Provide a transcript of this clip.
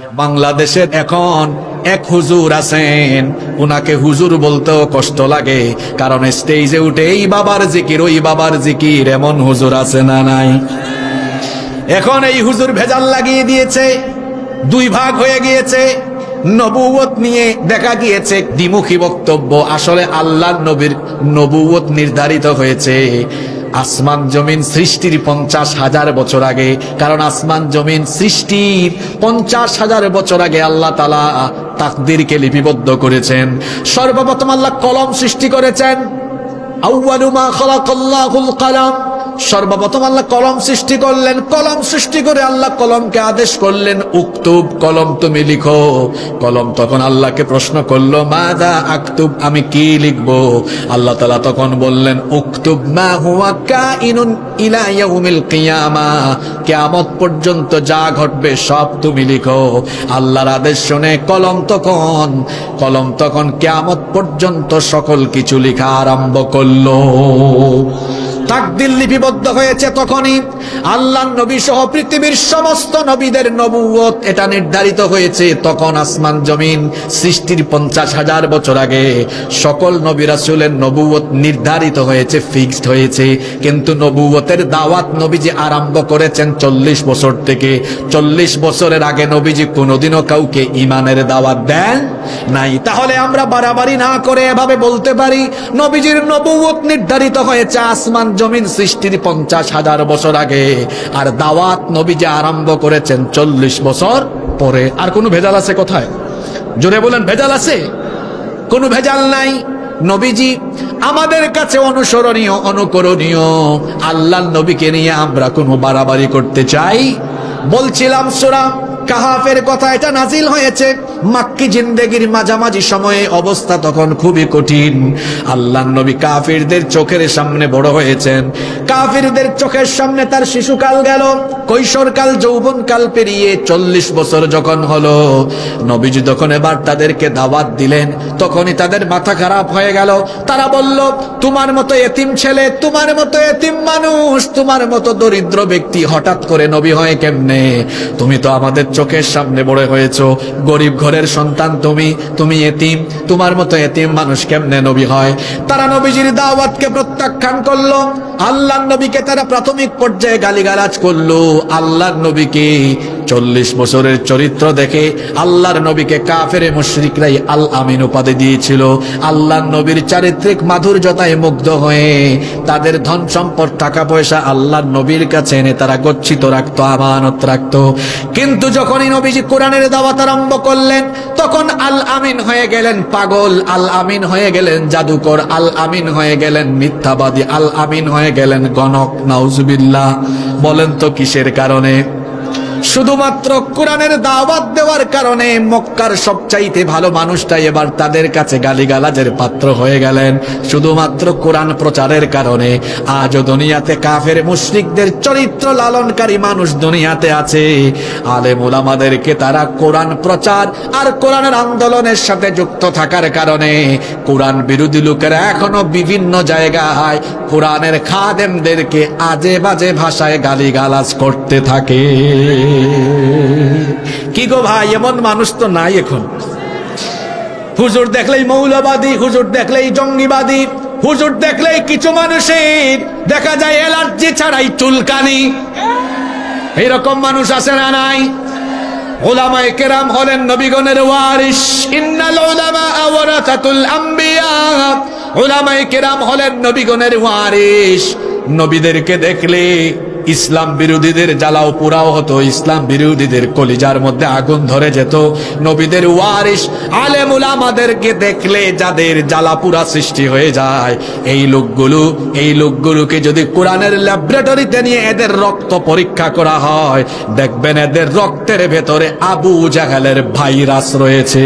বাংলাদেশের এখন এক হুজুর আছেন, উনাকে হুজুর বলতেও কষ্ট লাগে, কারণ স্টেজে উঠে এই বাবার জিকির ওই বাবার জিকির, এমন হুজুর আছে না নাই? এখন এই হুজুর ভেজাল লাগিয়ে দিয়েছে, দুই ভাগ হয়ে গিয়েছে। নবুয়ত নিয়ে দেখা গিয়েছে দ্বিমুখী বক্তব্য। আসলে আল্লাহর নবীর নবুয়ত নির্ধারিত হয়েছে আসমান জমিন সৃষ্টির 50,000 বছর আগে, কারণ আসমান জমিন সৃষ্টির 50,000 বছর আগে আল্লাহ তাআলা তাকদীরকে লিপিবদ্ধ করেছেন। সর্বপ্রথম আল্লাহ কলম সৃষ্টি করেছেন। আউয়ালু মা খালাকাল্লাহুল কলম, সর্বপ্রথম আল্লাহ কলম সৃষ্টি করলেন। কলম সৃষ্টি করে আল্লাহ কলমকে আদেশ করলেন, উক্তুব, কলম তুমি লিখো। কলম তখন আল্লাহকে প্রশ্ন করলো, মাযা আকতুব, আমি কি লিখবো? আল্লাহ তাআলা তখন বললেন, উক্তুব মা হুয়া কাইনুন ইলা ইয়াউমিল কিয়ামাহ, কিয়ামত পর্যন্ত যা ঘটবে সব তুমি লিখো। আল্লাহর আদেশ শুনে কলম তখন কিয়ামত পর্যন্ত সকল কিছু লেখা আরম্ভ করলো। তাকদীর লিপিবদ্ধ হয়েছে তখনই। আল্লাহর নবী সহ পৃথিবীর সমস্ত নবীদের নবুয়ত এটা নির্ধারিত হয়েছে তখন আসমান জমিন সৃষ্টির 50,000 বছর আগে। সকল নবী রাসূলের নবুয়ত নির্ধারিত হয়েছে, ফিক্সড হয়েছে। কিন্তু নবুয়তের দাওয়াত নবীজি আরম্ভ করেছেন 40 বছর থেকে। 40 বছরের আগে নবীজি কোনোদিনও কাউকে ঈমানের দাওয়াত দেন নাই। তাহলে আমরা বাড়াবাড়ি না করে এভাবে বলতে পারি, নবীজির নবুয়ত নির্ধারিত হয়েছে আসমান জমিন সৃষ্টির 50,000 বছর আগে, আর দাওয়াত নবীজি আরম্ভ করেছেন 40 বছর পরে। আর কোনো ভেজাল আছে কোথায়? জোরে বলেন, ভেজাল আছে? কোনো ভেজাল নাই। নবীজি আমাদের কাছে অনুসরণীয়, অনুকরণীয়। আল্লাহর নবীকে নিয়ে আমরা কোনো বাড়াবাড়ি করতে চাই? বলছিলাম সূরা কাহাফের কথা, এটা নাজিল হয়েছে মাক্কি জিন্দেগির মাঝামাঝি সময়ে। অবস্থা তখন খুবই কঠিন। আল্লাহর নবী কাফিরদের চোখের সামনে বড় হয়েছেন। কাফিরদের চোখের সামনে তার শিশুকাল গেল, কৈশোরকাল, যৌবনকাল পেরিয়ে 40 বছর যখন হলো, নবীজি তখন এবার তাদেরকে দাওয়াত দিলেন। তখনই তাদের মাথা খারাপ হয়ে গেল। তারা বলল, তোমার মতো এতিম ছেলে, তোমার মতো এতিম মানুষ, তোমার মতো দরিদ্র ব্যক্তি হঠাৎ করে নবী হয় কেমনে? তুমি তো আমাদের চোখের সামনে বড় হয়েছো, গরিব ঘরের সন্তান তুমি এতিম, তোমার মতো এতিম মানুষ কেমনে নবী হয়? তারা নবীজির দাওয়াতকে প্রত্যাখ্যান করলো। আল্লাহর নবীকে তারা প্রাথমিক পর্যায়ে গালিগালাজ করলো। আল্লাহর নবীকে 40 বছরের চরিত্র দেখে আল্লাহর নবীকে কাফেরে মুশরিকরাই আল আমিন উপাধি দিয়েছিল। আল্লাহর নবীর চারিত্রিক মাধুর্যতায় মুগ্ধ হয়ে তাদের ধন সম্পদ, টাকা পয়সা আল্লাহর নবীর কাছে এনে তারা গচ্ছিত রাখতো, আমানত রাখতো। কিন্তু যখনই নবীজি কোরআনের দাওয়াত আরম্ভ করলেন, তখন আল আমিন হয়ে গেলেন পাগল, আল আমিন হয়ে গেলেন জাদুকর, আল আমিন হয়ে গেলেন মিথ্যাবাদী, আল আমিন হয়ে গেলেন গণক। নাউজুবিল্লাহ। বলেন তো কিসের কারণে? শুধুমাত্র কোরআনের দাওয়াত দেওয়ার কারণে মক্কার সবচাইতে ভালো মানুষটাই এবার তাদের কাছে গালিগালাজের পাত্র হয়ে গেলেন। শুধুমাত্র কোরআন প্রচারের কারণে আজও দুনিয়াতে কাফের মুশরিকদের চরিত্র লালনকারী মানুষ দুনিয়াতে আছে। আলেম উলামাদেরকে তারা কোরআন প্রচার আর কোরআনের আন্দোলনের সাথে যুক্ত থাকার কারণে কোরআন বিরোধী লোকেরা এখনো বিভিন্ন জায়গায় কোরআনের খাদেমদেরকে আজে বাজে ভাষায় গালিগালাজ করতে থাকে। কি গো ভাই, এমন মানুষ তো নাই এখন। হুজুর দেখলেই মৌলবাদী, হুজুর দেখলেই জঙ্গিবাদী, হুজুর দেখলেই কিছু মানুষের দেখা যায় অ্যালার্জি ছাড়াই চুলকানি। এইরকম মানুষ আছে না নাই? উলামায়ে কেরাম হলেন নবীগণের ওয়ারিস। ইন্নাল উলামা ওয়ারাসাতুল আম্বিয়া, উলামায়ে কেরাম হলেন নবীগণের ওয়ারিস। নবীদেরকে দেখলে ইসলাম বিরোধীদের জ্বালাও পোড়াও হতো, ইসলাম বিরোধীদের কলিজার মধ্যে আগুন ধরে যেত। নবীদের ওয়ারিস আলেম উলামাদেরকে দেখলে যাদের জ্বালা পোড়া সৃষ্টি হয়ে যায়, এই লোকগুলোকে যদি কোরআনের ল্যাবরেটরিতে নিয়ে এদের রক্ত পরীক্ষা করা হয়, দেখবেন এদের রক্তের ভেতরে আবু জাহেলের ভাইরাস রয়েছে।